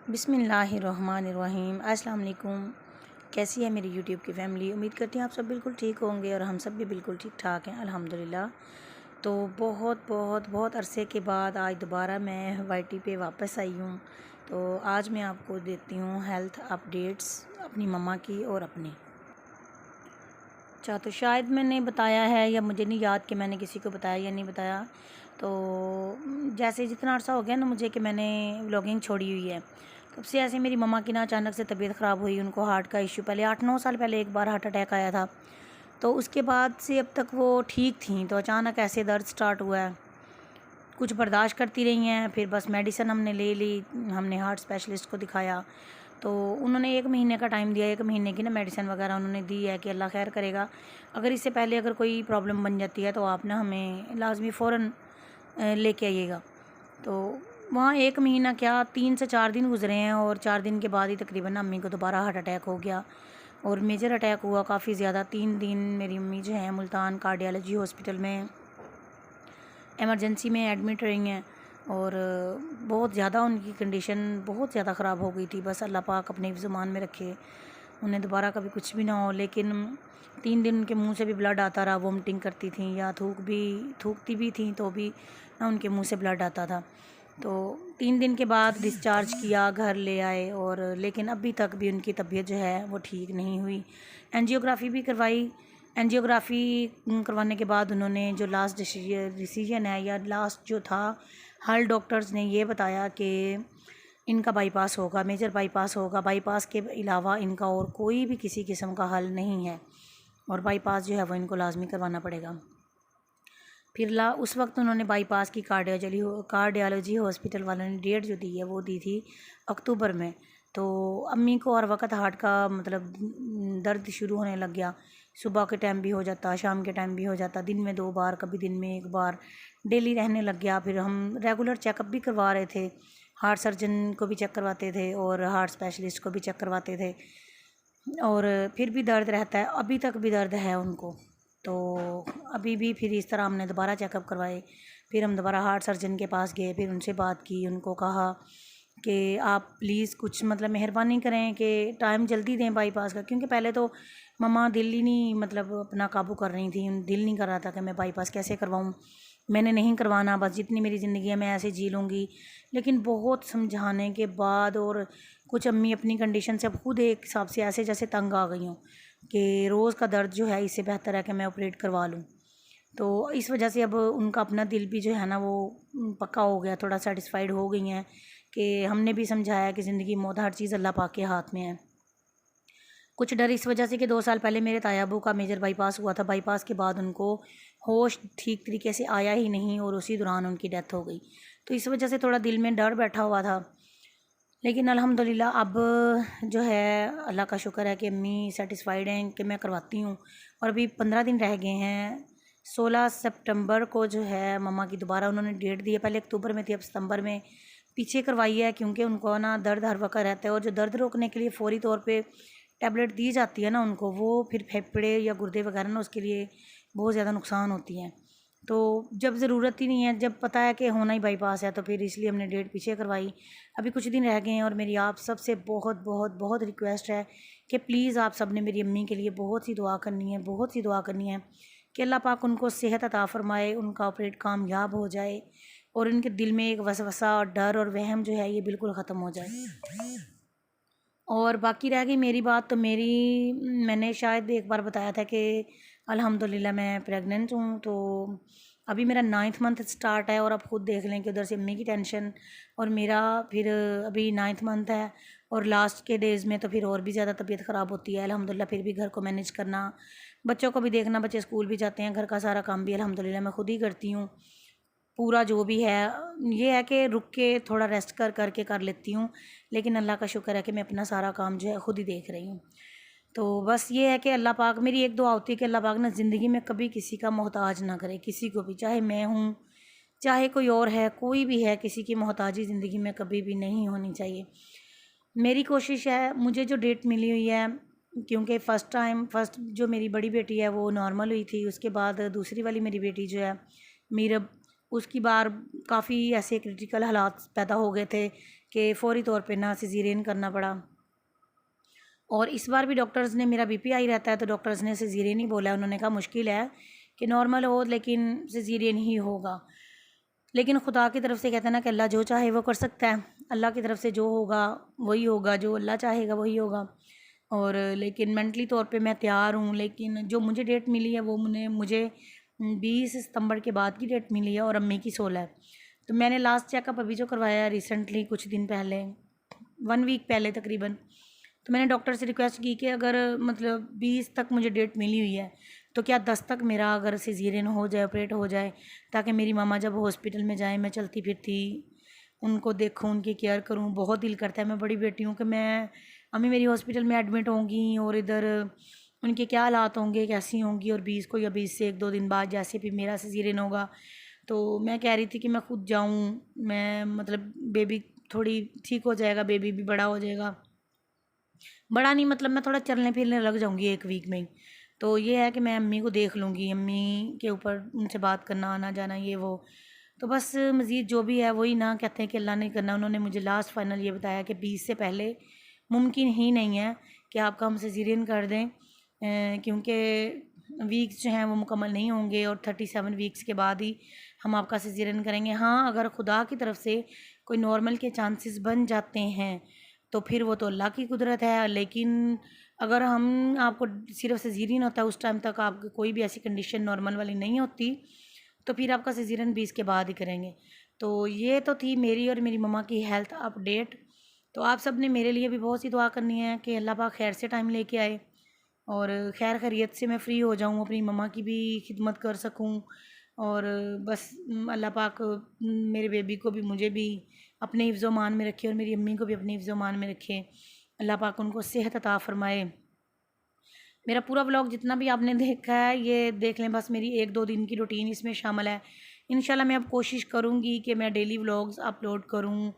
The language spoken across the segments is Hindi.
बिस्मिल्लाहिर्रहमानिर्रहीम। अस्सलाम वालेकुम। कैसी है मेरी यूट्यूब की फ़ैमिली? उम्मीद करती हैं आप सब बिल्कुल ठीक होंगे और हम सब भी बिल्कुल ठीक ठाक हैं अल्हम्दुलिल्लाह। तो बहुत बहुत बहुत अरसे के बाद आज दोबारा मैं वाईटी पे वापस आई हूँ। तो आज मैं आपको देती हूँ हेल्थ अपडेट्स अपनी मम्मा की और अपनी। अच्छा, तो शायद मैंने बताया है या मुझे नहीं याद कि मैंने किसी को बताया या नहीं बताया। तो जैसे जितना अर्सा हो गया ना मुझे कि मैंने व्लॉगिंग छोड़ी हुई है, तब से ऐसे मेरी मम्मा की ना अचानक से तबीयत ख़राब हुई। उनको हार्ट का इशू पहले 8-9 साल पहले एक बार हार्ट अटैक आया था। तो उसके बाद से अब तक वो ठीक थी, तो अचानक ऐसे दर्द स्टार्ट हुआ है। कुछ बर्दाश्त करती रही हैं, फिर बस मेडिसिन हमने ले ली। हमने हार्ट स्पेशलिस्ट को दिखाया, तो उन्होंने 1 महीने का टाइम दिया। 1 महीने की ना मेडिसिन वगैरह उन्होंने दी है कि अल्लाह खैर करेगा। अगर इससे पहले अगर कोई प्रॉब्लम बन जाती है तो आप ना हमें लाजमी फ़ौरन लेके आइएगा। तो वहाँ 1 महीना क्या 3 से 4 दिन गुजरे हैं और 4 दिन के बाद ही तकरीबन अम्मी को दोबारा हार्ट अटैक हो गया और मेजर अटैक हुआ काफ़ी ज़्यादा। 3 दिन मेरी अम्मी जो हैं मुल्तान कार्डियोलॉजी हॉस्पिटल में एमरजेंसी में एडमिट रही हैं और बहुत ज़्यादा उनकी कंडीशन बहुत ज़्यादा ख़राब हो गई थी। बस अल्लाह पाक अपने ज़ुबान में रखे, उन्हें दोबारा कभी कुछ भी ना हो। लेकिन 3 दिन उनके मुंह से भी ब्लड आता रहा। वोमिटिंग करती थी या थूकती भी थी तो भी ना उनके मुंह से ब्लड आता था। तो 3 दिन के बाद डिस्चार्ज किया, घर ले आए और लेकिन अभी तक भी उनकी तबीयत जो है वो ठीक नहीं हुई। एंजियोग्राफी भी करवाई। एंजियोग्राफी करवाने के बाद उन्होंने जो लास्ट डिसीजन है या लास्ट जो था, हर डॉक्टर्स ने ये बताया कि इनका बाईपास होगा, मेजर बाईपास होगा। बाईपास के अलावा इनका और कोई भी किसी किस्म का हल नहीं है और बाईपास जो है वो इनको लाजमी करवाना पड़ेगा। फिर उस वक्त उन्होंने बाईपास की कार्डियोलॉजी हॉस्पिटल वालों ने डेट जो दी है वो दी थी अक्टूबर में। तो अम्मी को हर वक्त हार्ट का मतलब दर्द शुरू होने लग गया। सुबह के टाइम भी हो जाता, शाम के टाइम भी हो जाता, दिन में 2 बार, कभी दिन में 1 बार, डेली रहने लग गया। फिर हम रेगुलर चेकअप भी करवा रहे थे, हार्ट सर्जन को भी चेक करवाते थे और हार्ट स्पेशलिस्ट को भी चेक करवाते थे और फिर भी दर्द रहता है। अभी तक भी दर्द है उनको। तो अभी भी फिर इस तरह हमने दोबारा चेकअप करवाए। फिर हम दोबारा हार्ट सर्जन के पास गए, फिर उनसे बात की। उनको कहा कि आप प्लीज़ कुछ मतलब मेहरबानी करें कि टाइम जल्दी दें बाईपास का, क्योंकि पहले तो मम्मा दिल ही नहीं मतलब अपना काबू कर रही थी। दिल नहीं कर रहा था कि मैं बाईपास कैसे करवाऊँ, मैंने नहीं करवाना, बस जितनी मेरी ज़िंदगी है मैं ऐसे जी लूँगी। लेकिन बहुत समझाने के बाद और कुछ अम्मी अपनी कंडीशन से अब खुद एक हिसाब से ऐसे जैसे तंग आ गई हूँ कि रोज़ का दर्द जो है इससे बेहतर है कि मैं ऑपरेट करवा लूँ। तो इस वजह से अब उनका अपना दिल भी जो है ना वो पक्का हो गया, थोड़ा सेटिस्फाइड हो गई हैं कि हमने भी समझाया कि ज़िंदगी मौत हर चीज़ अल्लाह पाक के हाथ में है। कुछ डर इस वजह से कि 2 साल पहले मेरे ताया अबू का मेजर बाईपास हुआ था। बाईपास के बाद उनको होश ठीक तरीके से आया ही नहीं और उसी दौरान उनकी डेथ हो गई। तो इस वजह से थोड़ा दिल में डर बैठा हुआ था। लेकिन अल्हम्दुलिल्लाह अब जो है अल्लाह का शुक्र है कि अम्मी सेटिस्फाइड हैं कि मैं करवाती हूँ। और अभी 15 दिन रह गए हैं। 16 सितंबर को जो है मम्मा की दोबारा उन्होंने डेट दी है। पहले अक्टूबर में थी, अब सितंबर में पीछे करवाई है, क्योंकि उनको ना दर्द हर वक्त रहता है और जो दर्द रोकने के लिए फ़ौरी तौर पे टैबलेट दी जाती है ना उनको, वो फिर फेफड़े या गुर्दे वगैरह ना उसके लिए बहुत ज़्यादा नुकसान होती हैं। तो जब ज़रूरत ही नहीं है, जब पता है कि होना ही बाईपास है, तो फिर इसलिए हमने डेट पीछे करवाई। अभी कुछ दिन रह गए हैं और मेरी आप सबसे बहुत बहुत बहुत रिक्वेस्ट है कि प्लीज़ आप सब ने मेरी अम्मी के लिए बहुत सी दुआ करनी है, बहुत सी दुआ करनी है कि अल्लाह पाक उनको सेहत अता फ़रमाए, उनका ऑपरेट कामयाब हो जाए और उनके दिल में एक वसवसा और डर और वहम जो है ये बिल्कुल ख़त्म हो जाए। और बाकी रह गई मेरी बात, तो मैंने शायद एक बार बताया था कि अल्हम्दुलिल्लाह मैं प्रेग्नेंट हूँ। तो अभी मेरा 9th मंथ स्टार्ट है और आप खुद देख लें कि उधर से अम्मी की टेंशन और मेरा फिर अभी 9th मंथ है और लास्ट के डेज़ में तो फिर और भी ज़्यादा तबीयत ख़राब होती है। अल्हम्दुलिल्लाह फिर भी घर को मैनेज करना, बच्चों को भी देखना, बच्चे स्कूल भी जाते हैं, घर का सारा काम भी अल्हम्दुलिल्लाह मैं खुद ही करती हूँ। पूरा जो भी है ये है कि रुक के थोड़ा रेस्ट करके कर लेती हूँ, लेकिन अल्लाह का शुक्र है कि मैं अपना सारा काम जो है खुद ही देख रही हूँ। तो बस ये है कि अल्लाह पाक, मेरी एक दुआ होती है कि अल्लाह पाक ना ज़िंदगी में कभी किसी का मोहताज ना करे, किसी को भी, चाहे मैं हूँ चाहे कोई और है, कोई भी है, किसी की मोहताजी ज़िंदगी में कभी भी नहीं होनी चाहिए। मेरी कोशिश है, मुझे जो डेट मिली हुई है, क्योंकि फर्स्ट जो मेरी बड़ी बेटी है वो नॉर्मल हुई थी, उसके बाद दूसरी वाली मेरी बेटी जो है मीरब उसकी बार काफ़ी ऐसे क्रिटिकल हालात पैदा हो गए थे कि फ़ौरी तौर पे ना सिज़ेरियन करना पड़ा। और इस बार भी डॉक्टर्स ने, मेरा बीपी हाई रहता है तो डॉक्टर्स ने सिज़ेरियन ही बोला है। उन्होंने कहा मुश्किल है कि नॉर्मल हो, लेकिन सिज़ेरियन ही होगा। लेकिन खुदा की तरफ से कहते हैं ना कि अल्लाह जो चाहे वो कर सकता है। अल्लाह की तरफ से जो होगा वही होगा, जो अल्लाह चाहेगा वही होगा। और लेकिन मेंटली तौर पे मैं तैयार हूँ। लेकिन जो मुझे डेट मिली है वो मुझे 20 सितंबर के बाद की डेट मिली है और अम्मी की 16 है। तो मैंने लास्ट चेकअप अभी जो करवाया है रिसेंटली, कुछ दिन पहले, 1 वीक पहले तकरीबन, तो मैंने डॉक्टर से रिक्वेस्ट की कि अगर मतलब 20 तक मुझे डेट मिली हुई है तो क्या 10 तक मेरा अगर सिज़ेरियन हो जाए, ऑपरेट हो जाए, ताकि मेरी मामा जब हॉस्पिटल में जाए मैं चलती फिरती उनको देखूं, उनकी केयर करूं। बहुत दिल करता है, मैं बड़ी बेटी हूं, कि मैं अम्मी मेरी हॉस्पिटल में एडमिट होंगी और इधर उनके क्या हालात होंगे, कैसी होंगी। और 20 को या 20 से 1-2 दिन बाद जैसे भी मेरा सिज़ेरियन होगा तो मैं कह रही थी कि मैं खुद जाऊँ, मैं मतलब बेबी थोड़ी ठीक हो जाएगा, बेबी भी बड़ा हो जाएगा, बड़ा नहीं मतलब मैं थोड़ा चलने फिरने लग जाऊंगी 1 वीक में ही। तो ये है कि मैं अम्मी को देख लूँगी, अम्मी के ऊपर उनसे बात करना, आना जाना, ये वो। तो बस मज़ीद जो भी है वही ना, कहते हैं कि अल्लाह ने करना। उन्होंने मुझे लास्ट फाइनल ये बताया कि 20 से पहले मुमकिन ही नहीं है कि आपका हम सिज़ेरियन कर दें, क्योंकि वीक्स जो हैं वो मुकम्मल नहीं होंगे और 37 वीक्स के बाद ही हम आपका सिज़ेरियन करेंगे। हाँ, अगर खुदा की तरफ से कोई नॉर्मल के चांसेस बन जाते हैं तो फिर वो तो अल्लाह की कुदरत है। लेकिन अगर हम आपको सिर्फ सिज़ेरियन होता है, उस टाइम तक आपकी कोई भी ऐसी कंडीशन नॉर्मल वाली नहीं होती, तो फिर आपका सिज़ेरियन 20 के बाद ही करेंगे। तो ये तो थी मेरी और मेरी मम्मा की हेल्थ अपडेट। तो आप सब ने मेरे लिए भी बहुत सी दुआ करनी है कि अल्लाह पाक खैर से टाइम लेके आए और खैर खैरियत से मैं फ़्री हो जाऊँ, अपनी मम्मा की भी खिदमत कर सकूँ। और बस अल्लाह पाक मेरे बेबी को भी, मुझे भी अपने हिफ्ज़ मान में रखे और मेरी अम्मी को भी अपने हिफ्ज़ मान में रखे। अल्लाह पाक उनको सेहत अता फ़रमाए। मेरा पूरा व्लॉग जितना भी आपने देखा है ये देख लें, बस मेरी 1-2 दिन की रूटीन इसमें शामिल है। इंशाल्लाह मैं अब कोशिश करूँगी कि मैं डेली व्लॉग्स अपलोड करूँ,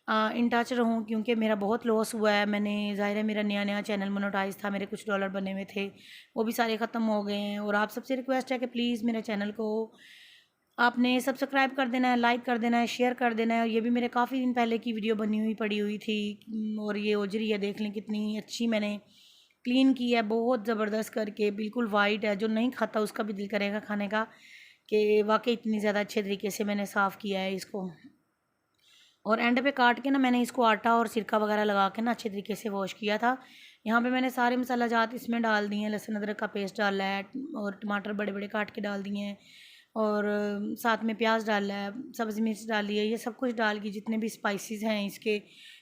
इन टच रहूँ, क्योंकि मेरा बहुत लॉस हुआ है। मैंने, ज़ाहिर है, मेरा नया चैनल मोनेटाइज़ था, मेरे कुछ डॉलर बने हुए थे, वो भी सारे ख़त्म हो गए हैं। और आप सबसे रिक्वेस्ट है कि प्लीज़ मेरे चैनल को आपने सब्सक्राइब कर देना है, लाइक कर देना है, शेयर कर देना है। और ये भी मेरे काफ़ी दिन पहले की वीडियो बनी हुई पड़ी हुई थी। और ये ओजरी है, देख लें कितनी अच्छी मैंने क्लीन की है, बहुत ज़बरदस्त करके, बिल्कुल वाइट है। जो नहीं खाता उसका भी दिल करेगा खाने का, कि वाकई इतनी ज़्यादा अच्छे तरीके से मैंने साफ़ किया है इसको। और एंड पे काट के ना मैंने इसको आटा और सिरका वगैरह लगा के ना अच्छे तरीके से वॉश किया था। यहाँ पे मैंने सारे मसाला जात इसमें डाल दिए हैं, लहसुन अदरक का पेस्ट डाला है और टमाटर बड़े बड़े काट के डाल दिए हैं और साथ में प्याज डाला है, सब्ज़ी मिर्च डाली है, ये सब कुछ डाल के जितने भी स्पाइसेस हैं इसके,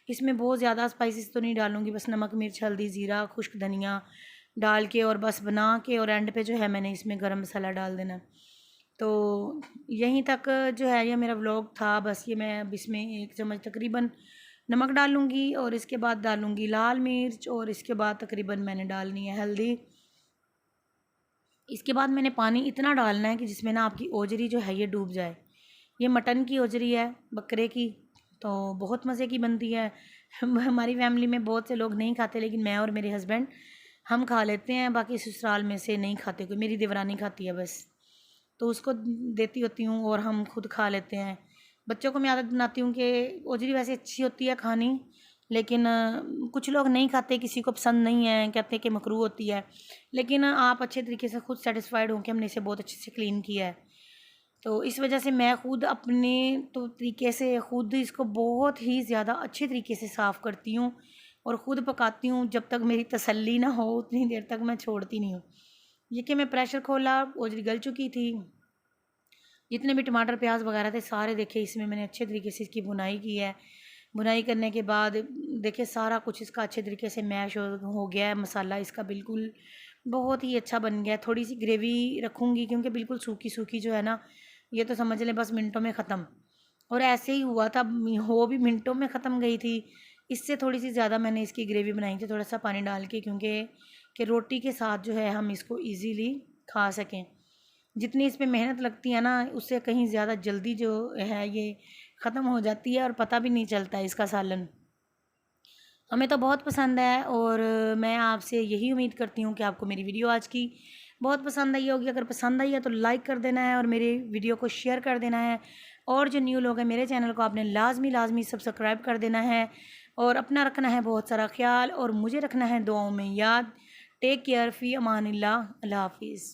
इसमें बहुत ज़्यादा स्पाइसेस तो नहीं डालूँगी, बस नमक मिर्च हल्दी ज़ीरा खुश्क धनिया डाल के और बस बना के, और एंड पे जो है मैंने इसमें गरम मसाला डाल देना। तो यहीं तक जो है ये मेरा व्लॉग था। बस ये मैं अब इसमें 1 चम्मच तकरीबन नमक डालूँगी और इसके बाद डालूँगी लाल मिर्च और इसके बाद तकरीबन मैंने डालनी है हल्दी। इसके बाद मैंने पानी इतना डालना है कि जिसमें ना आपकी ओजरी जो है ये डूब जाए। ये मटन की ओजरी है, बकरे की, तो बहुत मज़े की बनती है। हमारी फैमिली में बहुत से लोग नहीं खाते, लेकिन मैं और मेरे हस्बैंड हम खा लेते हैं, बाकी ससुराल में से नहीं खाते कोई। मेरी देवरानी खाती है बस, तो उसको देती होती हूँ और हम खुद खा लेते हैं। बच्चों को मैं आदत बनाती हूँ कि ओजरी वैसे अच्छी होती है खानी, लेकिन कुछ लोग नहीं खाते, किसी को पसंद नहीं है, कहते हैं कि मकरूह होती है। लेकिन आप अच्छे तरीके से खुद सेटिस्फाइड हो कि हमने इसे बहुत अच्छे से क्लीन किया है, तो इस वजह से मैं खुद अपने तो तरीके से खुद इसको बहुत ही ज़्यादा अच्छे तरीके से साफ़ करती हूँ और ख़ुद पकाती हूँ। जब तक मेरी तसल्ली ना हो उतनी देर तक मैं छोड़ती नहीं हूँ। ये कि मैं प्रेशर खोला, ओजरी गल चुकी थी, जितने भी टमाटर प्याज वगैरह थे सारे देखे इसमें मैंने अच्छे तरीके से इसकी बुनाई की है। बुनाई करने के बाद देखिए सारा कुछ इसका अच्छे तरीके से मैश हो गया है, मसाला इसका बिल्कुल बहुत ही अच्छा बन गया है। थोड़ी सी ग्रेवी रखूँगी क्योंकि बिल्कुल सूखी सूखी जो है ना, ये तो समझ लें बस मिनटों में ख़त्म। और ऐसे ही हुआ था, हो भी मिनटों में ख़त्म गई थी। इससे थोड़ी सी ज़्यादा मैंने इसकी ग्रेवी बनाई थी थोड़ा सा पानी डाल के, क्योंकि कि रोटी के साथ जो है हम इसको ईज़िली खा सकें। जितनी इसमें मेहनत लगती है ना, उससे कहीं ज़्यादा जल्दी जो है ये ख़त्म हो जाती है और पता भी नहीं चलता है इसका सालन। हमें तो बहुत पसंद है और मैं आपसे यही उम्मीद करती हूँ कि आपको मेरी वीडियो आज की बहुत पसंद आई होगी। अगर पसंद आई है तो लाइक कर देना है और मेरी वीडियो को शेयर कर देना है। और जो न्यू लोग हैं मेरे चैनल को आपने लाजमी सब्सक्राइब कर देना है। और अपना रखना है बहुत सारा ख्याल और मुझे रखना है दुआओं में याद। टेक केयर, फ़ी अमानिल्लाह, अल्लाह हाफिज़।